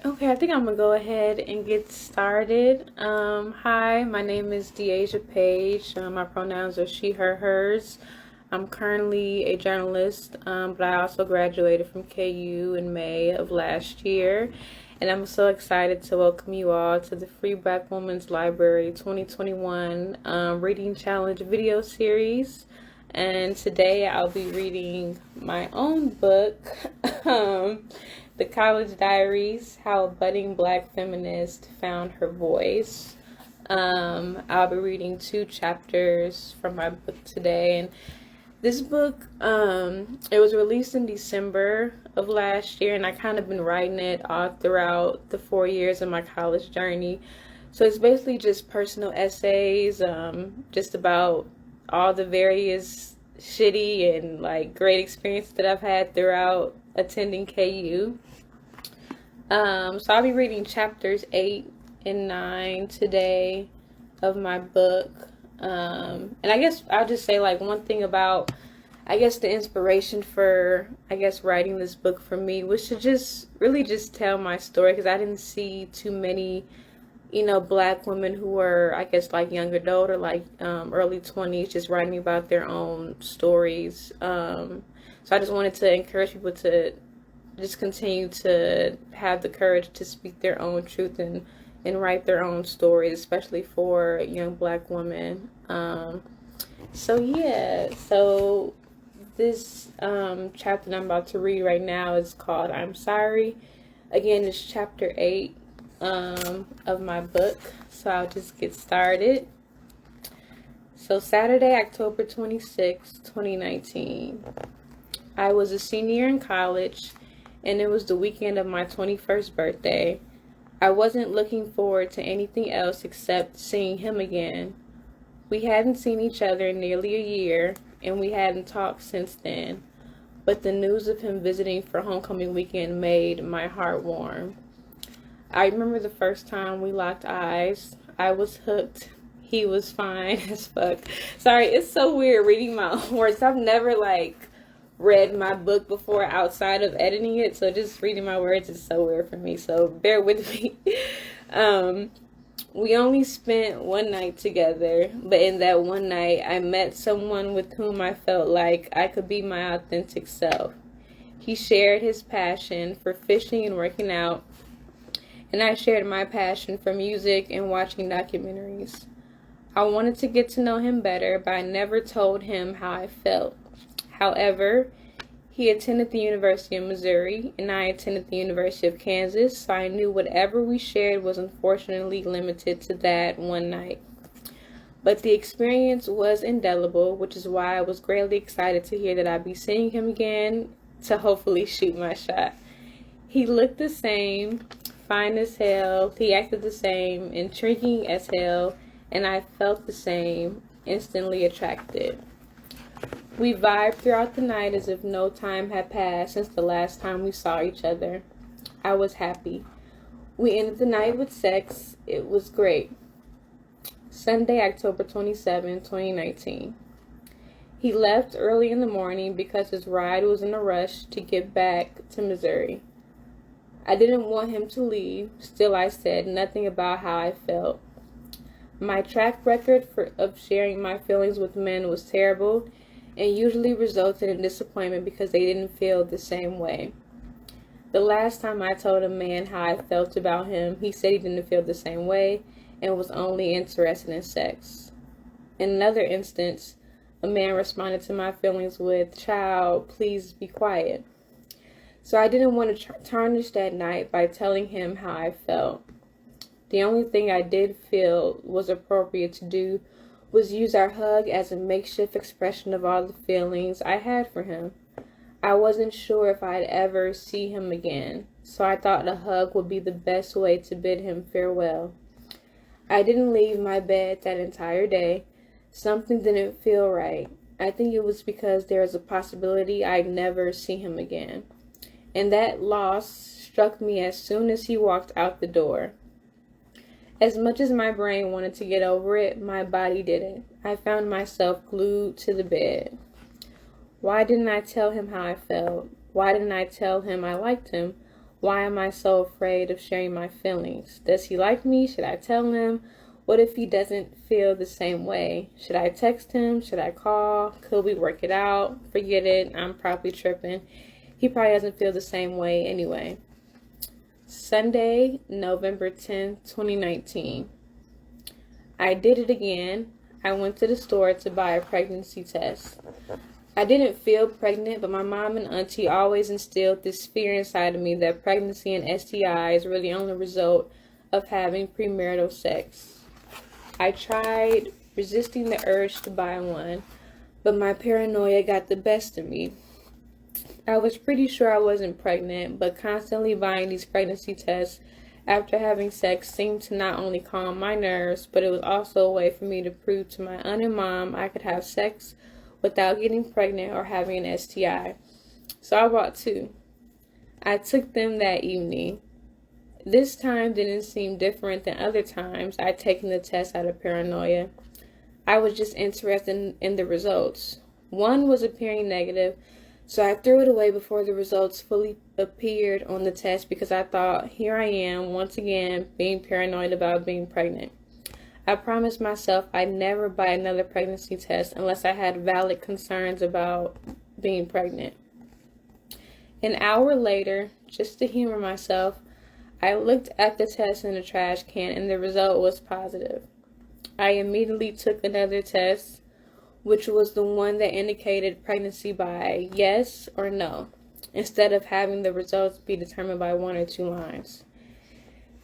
Okay, I think I'm gonna go ahead and get started. Hi, my name is DeAsia Paige. My pronouns are she, her, hers. I'm currently a journalist, but I also graduated from KU in May of last year. And I'm so excited to welcome you all to the Free Black Women's Library 2021 Reading Challenge video series. And today I'll be reading my own book, The College Diaries, How a Budding Black Feminist Found Her Voice. I'll be reading two chapters from my book today. And this book, it was released in December of last year, and I kind of been writing it all throughout the 4 years of my college journey. So it's basically just personal essays, just about all the various shitty and like great experiences that I've had throughout attending KU. So I'll be reading chapters 8 and 9 today of my book. And I guess I'll just say like one thing about, I guess the inspiration for, I guess, writing this book for me was to just really just tell my story, because I didn't see too many, black women who were, I guess, like young adult or like early 20s just writing about their own stories. So I just wanted to encourage people to just continue to have the courage to speak their own truth and write their own stories, especially for young black women. So this chapter that I'm about to read right now is called I'm Sorry. Again, it's chapter 8 of my book. So I'll just get started. So Saturday, October 26, 2019. I was a senior in college, and it was the weekend of my 21st birthday. I wasn't looking forward to anything else except seeing him again. We hadn't seen each other in nearly a year, and we hadn't talked since then. But the news of him visiting for homecoming weekend made my heart warm. I remember the first time we locked eyes. I was hooked. He was fine as fuck. Sorry, it's so weird reading my own words. I've never read my book before outside of editing it, so just reading my words is so weird for me, so bear with me. We only spent one night together, but in that one night I met someone with whom I felt like I could be my authentic self. He shared his passion for fishing and working out, and I shared my passion for music and watching documentaries. I wanted to get to know him better, but I never told him how I felt. However, he attended the University of Missouri, and I attended the University of Kansas, so I knew whatever we shared was unfortunately limited to that one night. But the experience was indelible, which is why I was greatly excited to hear that I'd be seeing him again to hopefully shoot my shot. He looked the same, fine as hell, he acted the same, intriguing as hell, and I felt the same, instantly attracted. We vibed throughout the night as if no time had passed since the last time we saw each other. I was happy. We ended the night with sex. It was great. Sunday, October 27, 2019. He left early in the morning because his ride was in a rush to get back to Missouri. I didn't want him to leave. Still, I said nothing about how I felt. My track record of sharing my feelings with men was terrible, and usually resulted in disappointment because they didn't feel the same way. The last time I told a man how I felt about him, he said he didn't feel the same way and was only interested in sex. In another instance, a man responded to my feelings with, "Child, please be quiet." So I didn't want to tarnish that night by telling him how I felt. The only thing I did feel was appropriate to do was use our hug as a makeshift expression of all the feelings I had for him. I wasn't sure if I'd ever see him again, so I thought a hug would be the best way to bid him farewell. I didn't leave my bed that entire day. Something didn't feel right. I think it was because there was a possibility I'd never see him again. And that loss struck me as soon as he walked out the door. As much as my brain wanted to get over it, my body didn't. I found myself glued to the bed. Why didn't I tell him how I felt? Why didn't I tell him I liked him? Why am I so afraid of sharing my feelings? Does he like me? Should I tell him? What if he doesn't feel the same way? Should I text him? Should I call? Could we work it out? Forget it. I'm probably tripping. He probably doesn't feel the same way anyway. Sunday, November 10th, 2019. I did it again. I went to the store to buy a pregnancy test. I didn't feel pregnant, but my mom and auntie always instilled this fear inside of me that pregnancy and STIs were the only result of having premarital sex. I tried resisting the urge to buy one, but my paranoia got the best of me. I was pretty sure I wasn't pregnant, but constantly buying these pregnancy tests after having sex seemed to not only calm my nerves, but it was also a way for me to prove to my aunt and mom I could have sex without getting pregnant or having an STI. So I bought two. I took them that evening. This time didn't seem different than other times I'd taken the test out of paranoia. I was just interested in the results. One was appearing negative, so I threw it away before the results fully appeared on the test because I thought, here I am, once again, being paranoid about being pregnant. I promised myself I'd never buy another pregnancy test unless I had valid concerns about being pregnant. An hour later, just to humor myself, I looked at the test in the trash can and the result was positive. I immediately took another test, which was the one that indicated pregnancy by yes or no, instead of having the results be determined by one or two lines.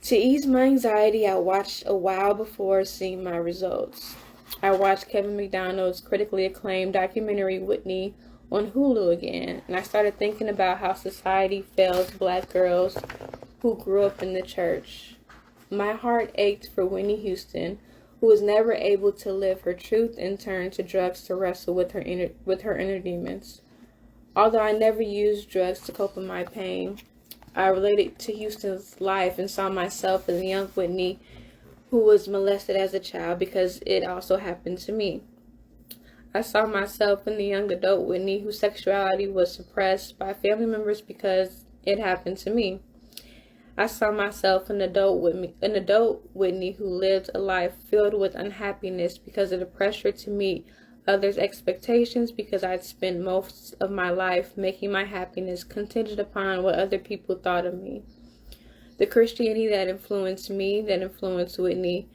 To ease my anxiety, I watched a while before seeing my results. I watched Kevin McDonald's critically acclaimed documentary Whitney on Hulu again, and I started thinking about how society fails Black girls who grew up in the church. My heart ached for Whitney Houston, who was never able to live her truth and turned to drugs to wrestle with her inner demons. Although I never used drugs to cope with my pain, I related to Houston's life and saw myself as a young Whitney who was molested as a child because it also happened to me. I saw myself in the young adult Whitney whose sexuality was suppressed by family members because it happened to me. I saw myself in adult Whitney who lived a life filled with unhappiness because of the pressure to meet others' expectations because I'd spent most of my life making my happiness contingent upon what other people thought of me. The Christianity that influenced me, that influenced Whitney,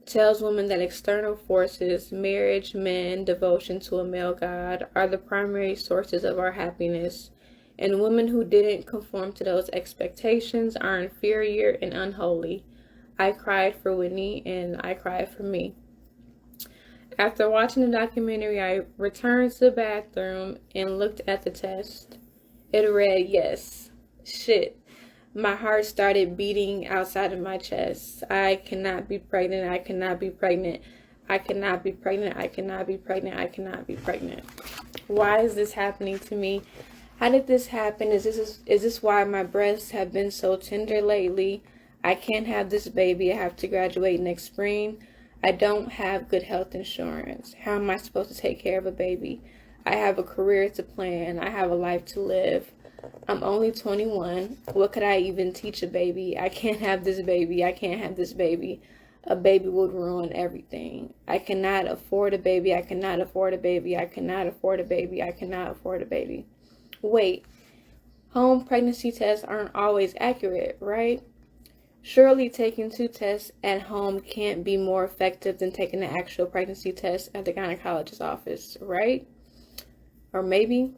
tells women that external forces, marriage, men, devotion to a male god, are the primary sources of our happiness. And women who didn't conform to those expectations are inferior and unholy. I cried for Whitney and I cried for me. After watching the documentary, I returned to the bathroom and looked at the test. It read yes. Shit. My heart started beating outside of my chest. I cannot be pregnant. I cannot be pregnant. I cannot be pregnant. I cannot be pregnant. I cannot be pregnant. Why is this happening to me? How did this happen? Is this why my breasts have been so tender lately? I can't have this baby. I have to graduate next spring. I don't have good health insurance. How am I supposed to take care of a baby? I have a career to plan. I have a life to live. I'm only 21. What could I even teach a baby? I can't have this baby. I can't have this baby. A baby would ruin everything. I cannot afford a baby. I cannot afford a baby. I cannot afford a baby. I cannot afford a baby. Wait, home pregnancy tests aren't always accurate, right? Surely taking two tests at home can't be more effective than taking an actual pregnancy test at the gynecologist's office, right? Or maybe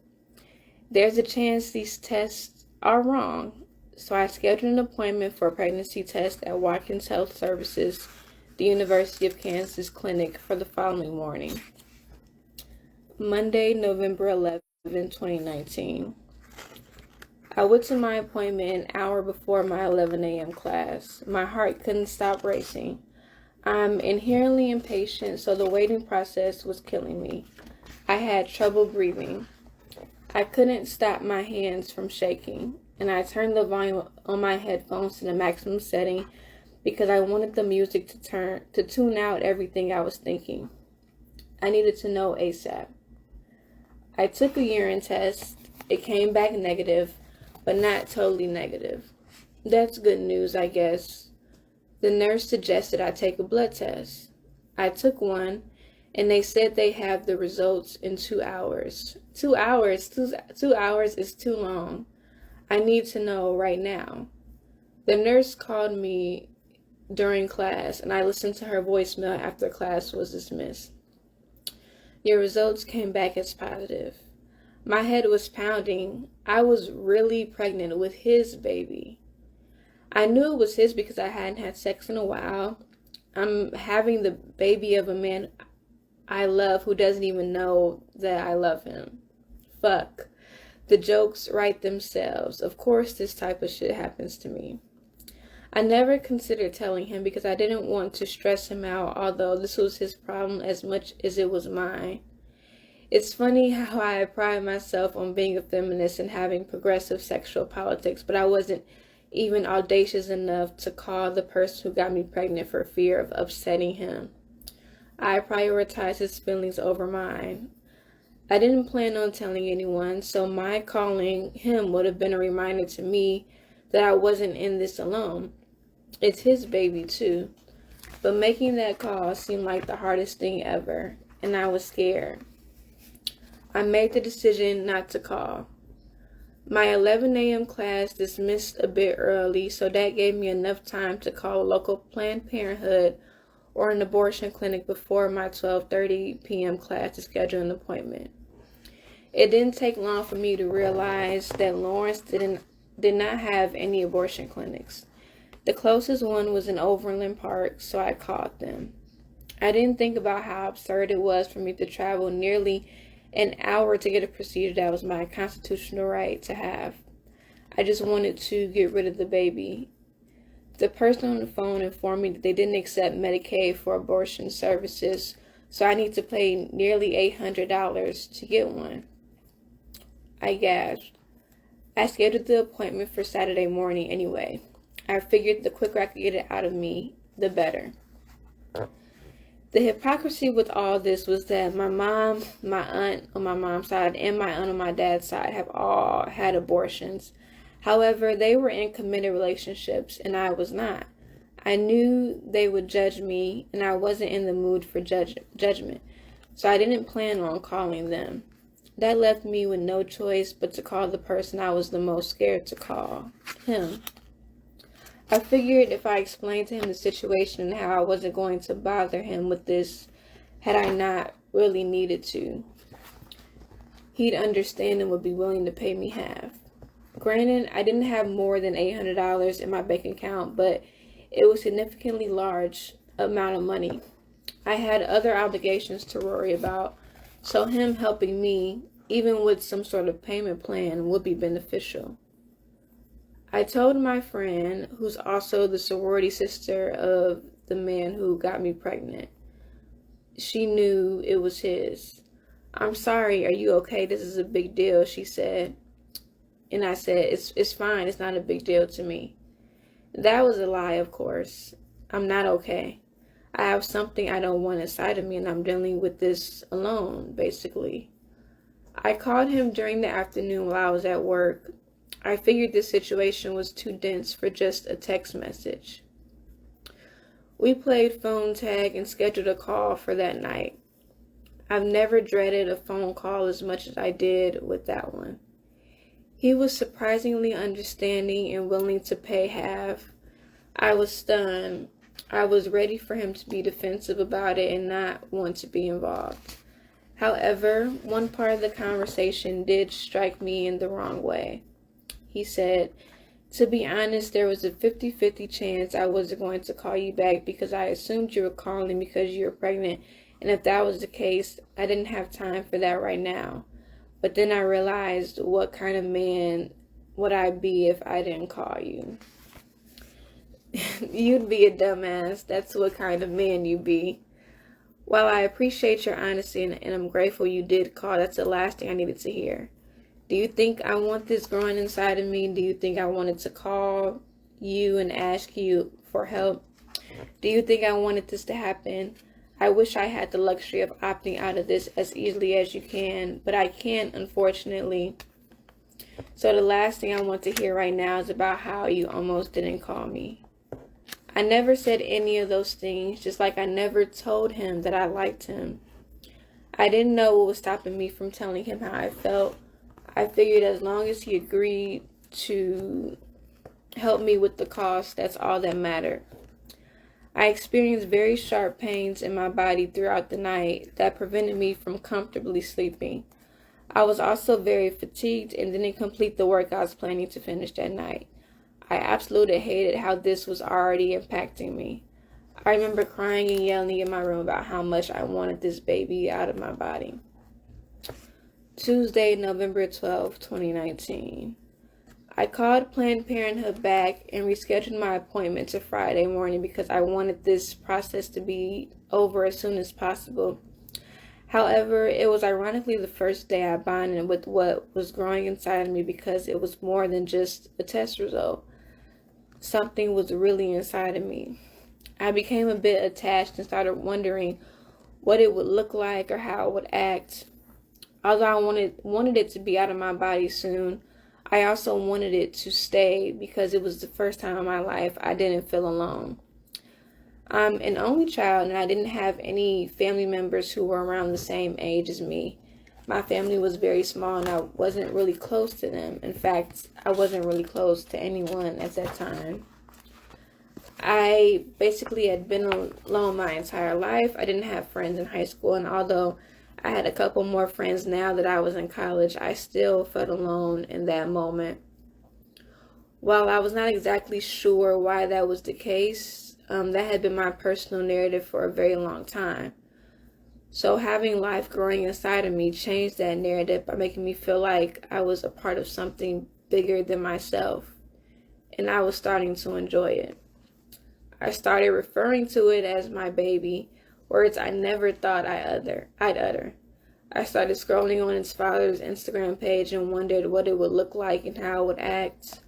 there's a chance these tests are wrong. So I scheduled an appointment for a pregnancy test at Watkins Health Services, the University of Kansas Clinic, for the following morning. Monday, November 11th, 2019. I went to my appointment an hour before my 11 a.m. class. My heart couldn't stop racing. I'm inherently impatient, so the waiting process was killing me. I had trouble breathing. I couldn't stop my hands from shaking, and I turned the volume on my headphones to the maximum setting because I wanted the music to tune out everything I was thinking. I needed to know ASAP. I took a urine test. It came back negative, but not totally negative. That's good news, I guess. The nurse suggested I take a blood test. I took one, and they said they have the results in 2 hours. 2 hours? 2 hours is too long. I need to know right now. The nurse called me during class, and I listened to her voicemail after class was dismissed. Your results came back as positive. My head was pounding. I was really pregnant with his baby. I knew it was his because I hadn't had sex in a while. I'm having the baby of a man I love who doesn't even know that I love him. Fuck. The jokes write themselves. Of course this type of shit happens to me. I never considered telling him because I didn't want to stress him out, although this was his problem as much as it was mine. It's funny how I pride myself on being a feminist and having progressive sexual politics, but I wasn't even audacious enough to call the person who got me pregnant for fear of upsetting him. I prioritized his feelings over mine. I didn't plan on telling anyone, so my calling him would have been a reminder to me that I wasn't in this alone. It's his baby too. But making that call seemed like the hardest thing ever, and I was scared. I made the decision not to call. My 11 a.m. class dismissed a bit early, so that gave me enough time to call a local Planned Parenthood or an abortion clinic before my 12:30 p.m. class to schedule an appointment. It didn't take long for me to realize that Lawrence did not have any abortion clinics. The closest one was in Overland Park, so I called them. I didn't think about how absurd it was for me to travel nearly an hour to get a procedure that was my constitutional right to have. I just wanted to get rid of the baby. The person on the phone informed me that they didn't accept Medicaid for abortion services, so I need to pay nearly $800 to get one. I gasped. I scheduled the appointment for Saturday morning anyway. I figured the quicker I could get it out of me, the better. The hypocrisy with all this was that my mom, my aunt on my mom's side, and my aunt on my dad's side have all had abortions. However, they were in committed relationships, and I was not. I knew they would judge me, and I wasn't in the mood for judgment, so I didn't plan on calling them. That left me with no choice but to call the person I was the most scared to call, him. I figured if I explained to him the situation and how I wasn't going to bother him with this had I not really needed to, he'd understand and would be willing to pay me half. Granted, I didn't have more than $800 in my bank account, but it was a significantly large amount of money. I had other obligations to worry about, so him helping me, even with some sort of payment plan, would be beneficial. I told my friend, who's also the sorority sister of the man who got me pregnant. She knew it was his. I'm sorry, are you okay? This is a big deal, she said. And I said, it's fine, it's not a big deal to me. That was a lie, of course. I'm not okay. I have something I don't want inside of me, and I'm dealing with this alone, basically. I called him during the afternoon while I was at work. I figured this situation was too dense for just a text message. We played phone tag and scheduled a call for that night. I've never dreaded a phone call as much as I did with that one. He was surprisingly understanding and willing to pay half. I was stunned. I was ready for him to be defensive about it and not want to be involved. However, one part of the conversation did strike me in the wrong way. He said, to be honest, there was a 50-50 chance I wasn't going to call you back because I assumed you were calling because you were pregnant, and if that was the case, I didn't have time for that right now. But then I realized, what kind of man would I be if I didn't call you? You'd be a dumbass. That's what kind of man you be. While I appreciate your honesty and I'm grateful you did call, that's the last thing I needed to hear. Do you think I want this growing inside of me? Do you think I wanted to call you and ask you for help? Do you think I wanted this to happen? I wish I had the luxury of opting out of this as easily as you can, but I can't, unfortunately. So the last thing I want to hear right now is about how you almost didn't call me. I never said any of those things, just like I never told him that I liked him. I didn't know what was stopping me from telling him how I felt. I figured as long as he agreed to help me with the cost, that's all that mattered. I experienced very sharp pains in my body throughout the night that prevented me from comfortably sleeping. I was also very fatigued and didn't complete the work I was planning to finish that night. I absolutely hated how this was already impacting me. I remember crying and yelling in my room about how much I wanted this baby out of my body. Tuesday, November 12, 2019. I called Planned Parenthood back and rescheduled my appointment to Friday morning because I wanted this process to be over as soon as possible. However, it was ironically the first day I bonded with what was growing inside of me because it was more than just a test result. Something was really inside of me. I became a bit attached and started wondering what it would look like or how it would act. Although I wanted it to be out of my body soon, I also wanted it to stay because it was the first time in my life I didn't feel alone. I'm an only child and I didn't have any family members who were around the same age as me. My family was very small and I wasn't really close to them. In fact, I wasn't really close to anyone at that time. I basically had been alone my entire life. I didn't have friends in high school, and although I had a couple more friends now that I was in college, I still felt alone in that moment. While I was not exactly sure why that was the case, that had been my personal narrative for a very long time. So having life growing inside of me changed that narrative by making me feel like I was a part of something bigger than myself, and I was starting to enjoy it. I started referring to it as my baby, words I never thought I'd utter. I started scrolling on its father's Instagram page and wondered what it would look like and how it would act.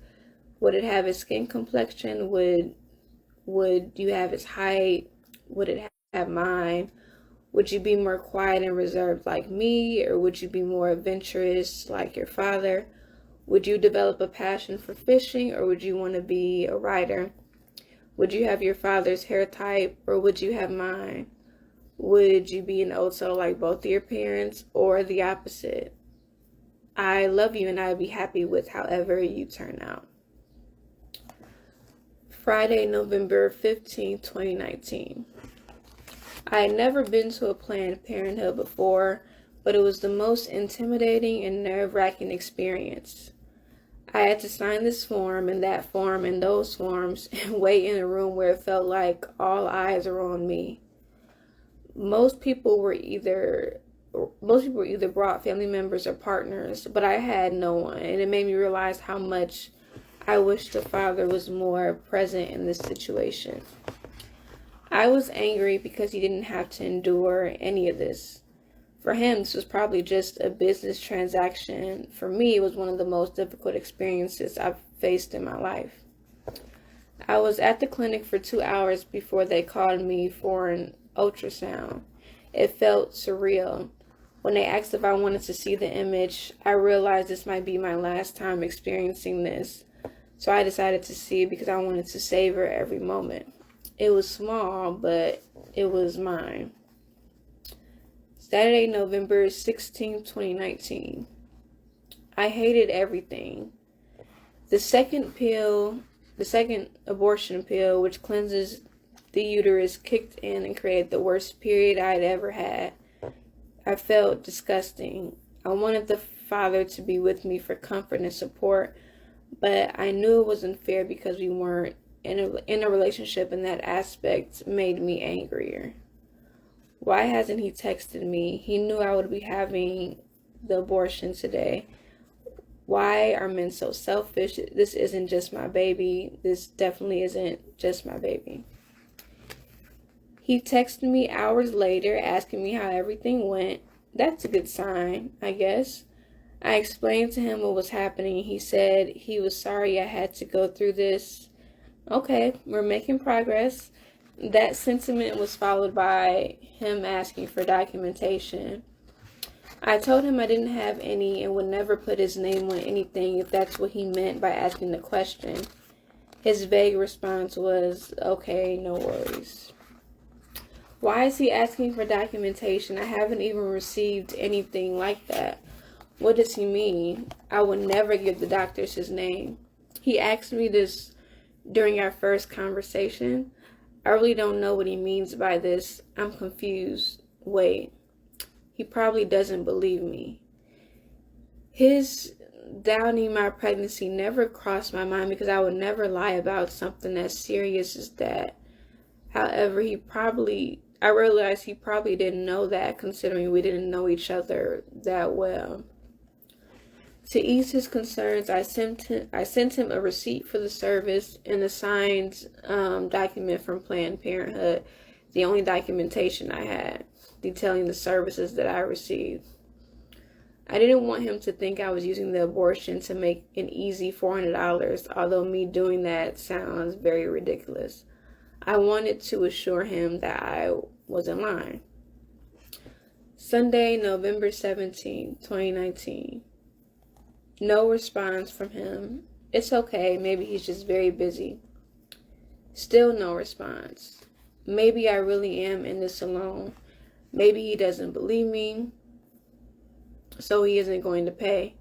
Would it have its skin complexion? Would you have its height? Would it have mine? Would you be more quiet and reserved like me, or would you be more adventurous like your father? Would you develop a passion for fishing, or would you want to be a writer? Would you have your father's hair type, or would you have mine? Would you be an old soul like both of your parents, or the opposite? I love you and I'd be happy with however you turn out. Friday, November 15, 2019. I had never been to a Planned Parenthood before, but it was the most intimidating and nerve-wracking experience. I had to sign this form and that form and those forms and wait in a room where it felt like all eyes are on me. Most people were either brought family members or partners, but I had no one, and it made me realize how much I wish the father was more present in this situation. I was angry because he didn't have to endure any of this. For him, this was probably just a business transaction. For me, it was one of the most difficult experiences I've faced in my life. I was at the clinic for 2 hours before they called me for an ultrasound. It felt surreal. When they asked if I wanted to see the image, I realized this might be my last time experiencing this. So I decided to see it because I wanted to savor every moment. It was small, but it was mine. Saturday, November 16, 2019. I hated everything. The second abortion pill, which cleanses the uterus, kicked in and created the worst period I'd ever had. I felt disgusting. I wanted the father to be with me for comfort and support, but I knew it wasn't fair because we weren't in a relationship, and that aspect made me angrier. Why hasn't he texted me? He knew I would be having the abortion today. Why are men so selfish? This isn't just my baby. This definitely isn't just my baby. He texted me hours later asking me how everything went. That's a good sign, I guess. I explained to him what was happening. He said he was sorry I had to go through this. Okay, we're making progress. That sentiment was followed by him asking for documentation. I told him I didn't have any and would never put his name on anything if that's what he meant by asking the question. His vague response was, okay, no worries. Why is he asking for documentation? I haven't even received anything like that. What does he mean? I would never give the doctors his name. He asked me this during our first conversation. I really don't know what he means by this. I'm confused. Wait, he probably doesn't believe me. His doubting my pregnancy never crossed my mind because I would never lie about something as serious as that. However, I realized he probably didn't know that, considering we didn't know each other that well. To ease his concerns, I sent him a receipt for the service and a signed document from Planned Parenthood, the only documentation I had, detailing the services that I received. I didn't want him to think I was using the abortion to make an easy $400, although me doing that sounds very ridiculous. I wanted to assure him that I was in line. Sunday, November 17, 2019. No response from him. It's okay, maybe he's just very busy. Still no response. Maybe I really am in this alone. Maybe he doesn't believe me, so he isn't going to pay.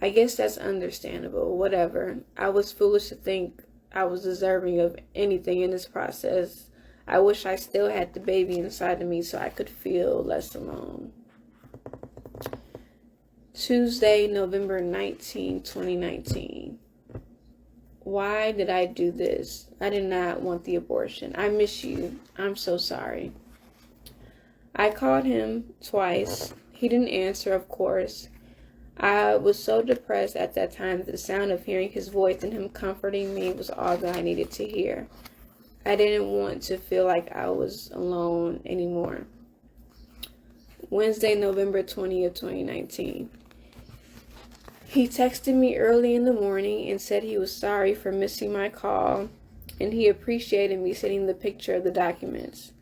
I guess that's understandable. Whatever. I was foolish to think I was deserving of anything in this process. I wish I still had the baby inside of me so I could feel less alone. Tuesday, November 19, 2019. Why did I do this? I did not want the abortion. I miss you. I'm so sorry. I called him twice. He didn't answer, of course. I was so depressed at that time that the sound of hearing his voice and him comforting me was all that I needed to hear. I didn't want to feel like I was alone anymore. Wednesday, November 20th, 2019. He texted me early in the morning and said he was sorry for missing my call, and he appreciated me sending the picture of the documents.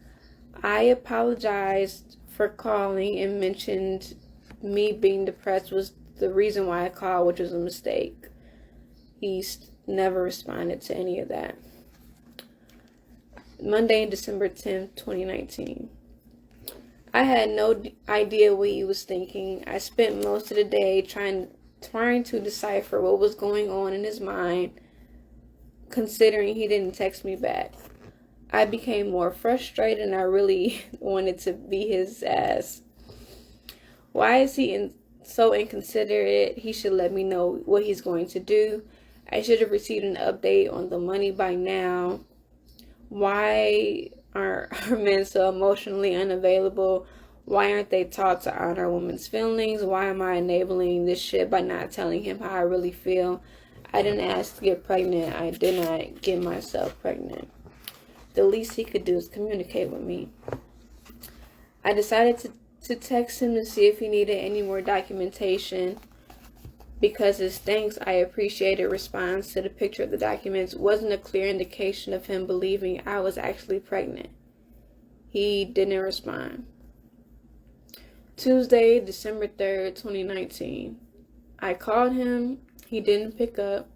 I apologized for calling and mentioned me being depressed was the reason why I called, which was a mistake. He never responded to any of that. Monday, December 10th, 2019. I had no idea what he was thinking. I spent most of the day trying to decipher what was going on in his mind, considering he didn't text me back. I became more frustrated and I really wanted to beat his ass. Why is he so inconsiderate? He should let me know what he's going to do. I should have received an update on the money by now. Why are men so emotionally unavailable? Why aren't they taught to honor women's feelings? Why am I enabling this shit by not telling him how I really feel? I didn't ask to get pregnant. I did not get myself pregnant. The least he could do is communicate with me. I decided to text him to see if he needed any more documentation, because his thanks I appreciated response to the picture of the documents wasn't a clear indication of him believing I was actually pregnant. He didn't respond. Tuesday, December 3rd, 2019. I called him. He didn't pick up.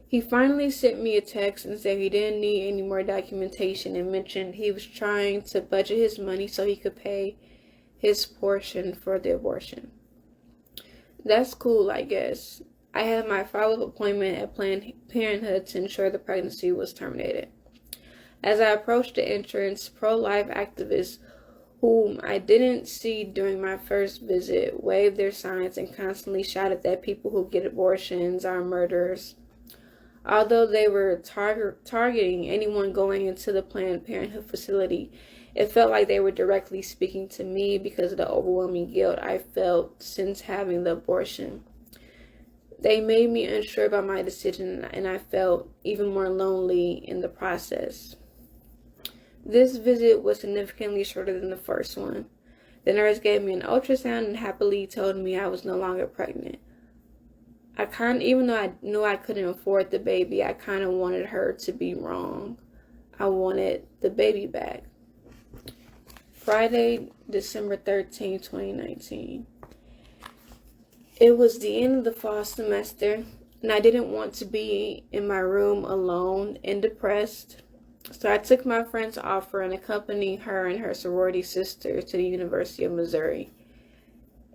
He finally sent me a text and said he didn't need any more documentation and mentioned he was trying to budget his money so he could pay his portion for the abortion. That's cool, I guess. I had my follow-up appointment at Planned Parenthood to ensure the pregnancy was terminated. As I approached the entrance, pro-life activists whom I didn't see during my first visit waved their signs and constantly shouted that people who get abortions are murderers. Although they were targeting anyone going into the Planned Parenthood facility, it felt like they were directly speaking to me because of the overwhelming guilt I felt since having the abortion. They made me unsure about my decision, and I felt even more lonely in the process. This visit was significantly shorter than the first one. The nurse gave me an ultrasound and happily told me I was no longer pregnant. Even though I knew I couldn't afford the baby, I kind of wanted her to be wrong. I wanted the baby back. Friday, December 13, 2019. It was the end of the fall semester, and I didn't want to be in my room alone and depressed. So I took my friend's offer and accompanied her and her sorority sister to the University of Missouri.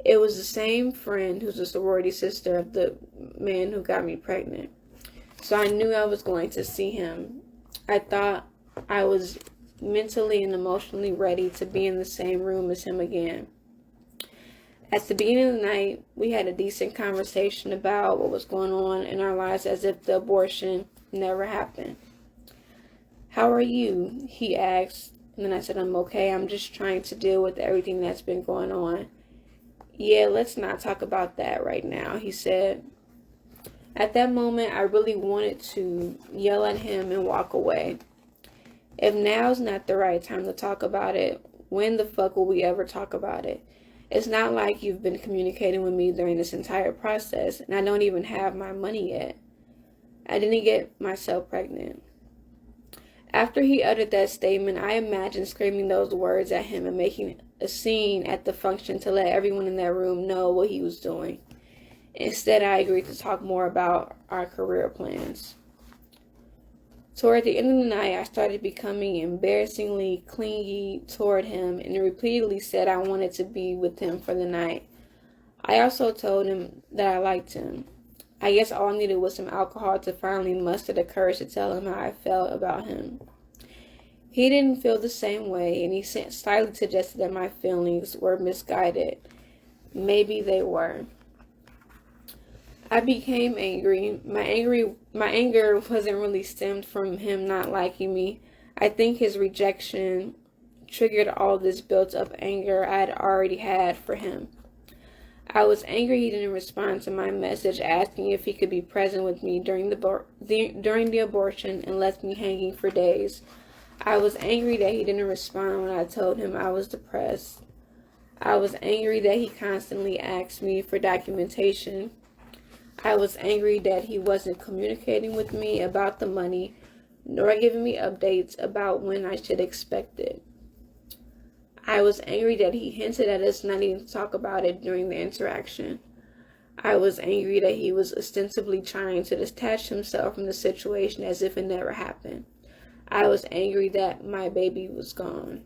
It was the same friend who's a sorority sister of the man who got me pregnant. So I knew I was going to see him. I thought I was mentally and emotionally ready to be in the same room as him again. At the beginning of the night, we had a decent conversation about what was going on in our lives as if the abortion never happened. "How are you?" he asked. And then I said, "I'm okay. I'm just trying to deal with everything that's been going on." "Yeah, let's not talk about that right now," he said. At that moment, I really wanted to yell at him and walk away. If now's not the right time to talk about it, when the fuck will we ever talk about it? It's not like you've been communicating with me during this entire process, and I don't even have my money yet. I didn't get myself pregnant. After he uttered that statement, I imagined screaming those words at him and making a scene at the function to let everyone in that room know what he was doing. Instead, I agreed to talk more about our career plans. Toward the end of the night, I started becoming embarrassingly clingy toward him and repeatedly said I wanted to be with him for the night. I also told him that I liked him. I guess all I needed was some alcohol to finally muster the courage to tell him how I felt about him. He didn't feel the same way, and he slightly suggested that my feelings were misguided. Maybe they were. I became angry. My anger wasn't really stemmed from him not liking me. I think his rejection triggered all this built up anger I had already had for him. I was angry he didn't respond to my message asking if he could be present with me during the abortion and left me hanging for days. I was angry that he didn't respond when I told him I was depressed. I was angry that he constantly asked me for documentation. I was angry that he wasn't communicating with me about the money, nor giving me updates about when I should expect it. I was angry that he hinted at us not needing to talk about it during the interaction. I was angry that he was ostensibly trying to detach himself from the situation as if it never happened. I was angry that my baby was gone.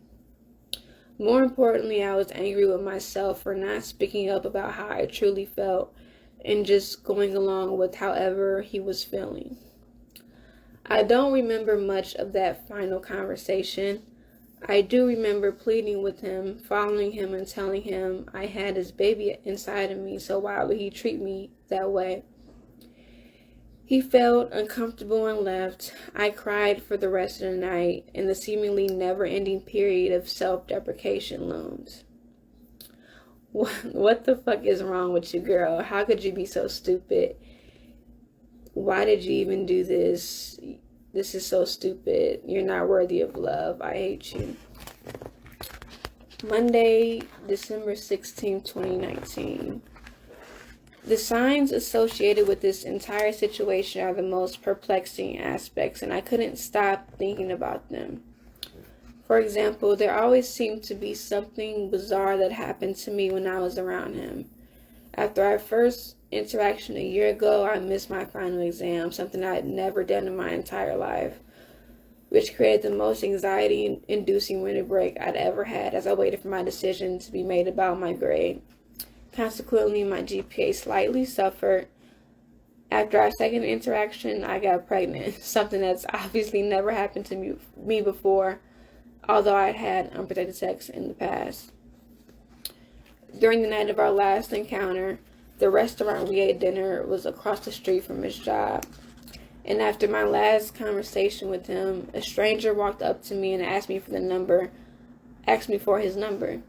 More importantly, I was angry with myself for not speaking up about how I truly felt and just going along with however he was feeling. I don't remember much of that final conversation. I do remember pleading with him, following him, and telling him I had his baby inside of me, so why would he treat me that way? He felt uncomfortable and left. I cried for the rest of the night, and the seemingly never-ending period of self-deprecation loomed. What the fuck is wrong with you, girl? How could you be so stupid? Why did you even do this? This is so stupid. You're not worthy of love. I hate you. Monday, December 16th, 2019. The signs associated with this entire situation are the most perplexing aspects, and I couldn't stop thinking about them. For example, there always seemed to be something bizarre that happened to me when I was around him. After our first interaction a year ago, I missed my final exam, something I had never done in my entire life, which created the most anxiety-inducing winter break I'd ever had as I waited for my decision to be made about my grade. Consequently, my GPA slightly suffered. After our second interaction, I got pregnant, something that's obviously never happened to me before, although I'd had unprotected sex in the past. During the night of our last encounter, the restaurant we ate dinner was across the street from his job. And after my last conversation with him, a stranger walked up to me and asked me for his number.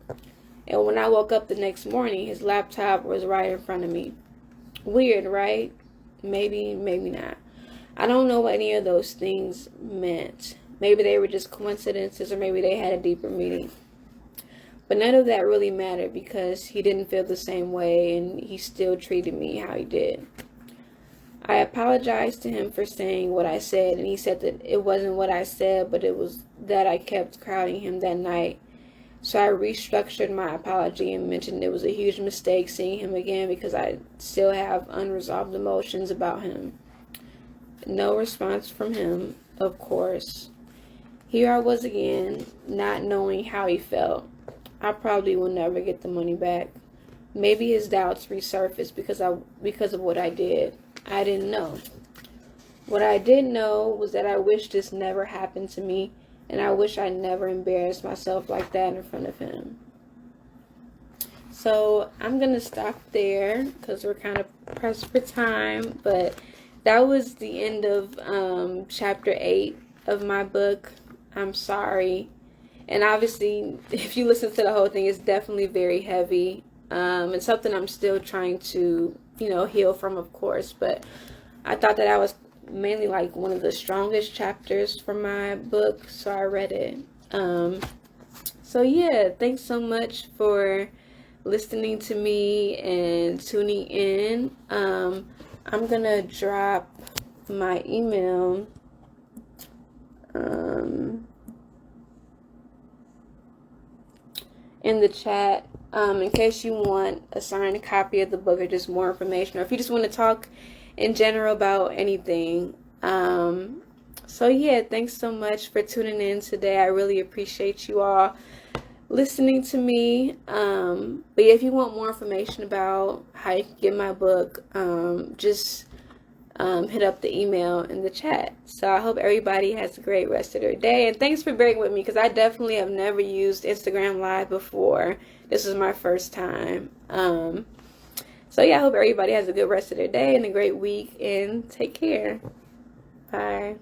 And when I woke up the next morning, his laptop was right in front of me. Weird, right? Maybe, maybe not. I don't know what any of those things meant. Maybe they were just coincidences, or maybe they had a deeper meaning. But none of that really mattered because he didn't feel the same way and he still treated me how he did. I apologized to him for saying what I said, and he said that it wasn't what I said, but it was that I kept crowding him that night. So I restructured my apology and mentioned it was a huge mistake seeing him again because I still have unresolved emotions about him. No response from him, of course. Here I was again, not knowing how he felt. I probably will never get the money back. Maybe his doubts resurfaced because of what I did. I didn't know. What I did know was that I wish this never happened to me, and I wish I never embarrassed myself like that in front of him. So I'm going to stop there because we're kind of pressed for time. But that was the end of chapter 8 of my book. I'm sorry. And obviously, if you listen to the whole thing, it's definitely very heavy. It's something I'm still trying to, heal from, of course. But I thought that I was mainly like one of the strongest chapters from my book, so I read it. So yeah, thanks so much for listening to me and tuning in. I'm gonna drop my email in the chat in case you want a signed copy of the book or just more information, or if you just want to talk in general about anything. So yeah, thanks so much for tuning in today. I really appreciate you all listening to me. But yeah, if you want more information about how you can get my book, just hit up the email in the chat. So I hope everybody has a great rest of their day, and thanks for bearing with me because I definitely have never used Instagram Live before. This is my first time. So yeah, I hope everybody has a good rest of their day and a great week, and take care. Bye.